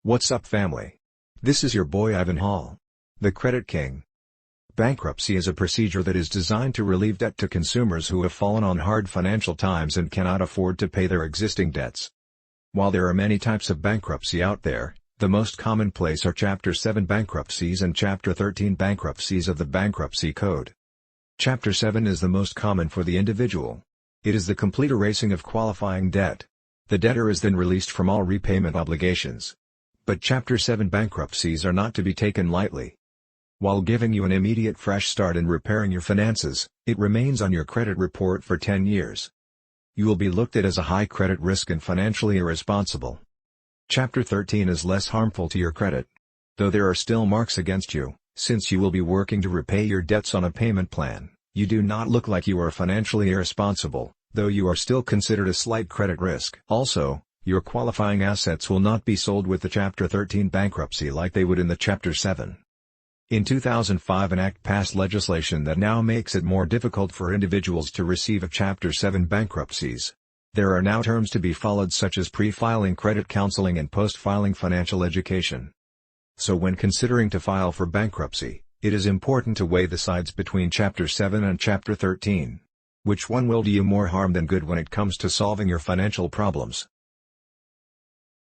What's up, family? This is your boy Ivan Hall, the Credit King. Bankruptcy is a procedure that is designed to relieve debt to consumers who have fallen on hard financial times and cannot afford to pay their existing debts. While there are many types of bankruptcy out there, the most commonplace are Chapter 7 bankruptcies and Chapter 13 bankruptcies of the Bankruptcy Code. Chapter 7 is the most common for the individual. It is the complete erasing of qualifying debt. The debtor is then released from all repayment obligations. But Chapter 7 bankruptcies are not to be taken lightly. While giving you an immediate fresh start in repairing your finances, it remains on your credit report for 10 years. You will be looked at as a high credit risk and financially irresponsible. Chapter 13 is less harmful to your credit. Though there are still marks against you, since you will be working to repay your debts on a payment plan, you do not look like you are financially irresponsible, though you are still considered a slight credit risk. Also, your qualifying assets will not be sold with the Chapter 13 bankruptcy like they would in the Chapter 7. In 2005, an act passed legislation that now makes it more difficult for individuals to receive a Chapter 7 bankruptcies. There are now terms to be followed such as pre-filing credit counseling and post-filing financial education. So when considering to file for bankruptcy, it is important to weigh the sides between Chapter 7 and Chapter 13. Which one will do you more harm than good when it comes to solving your financial problems?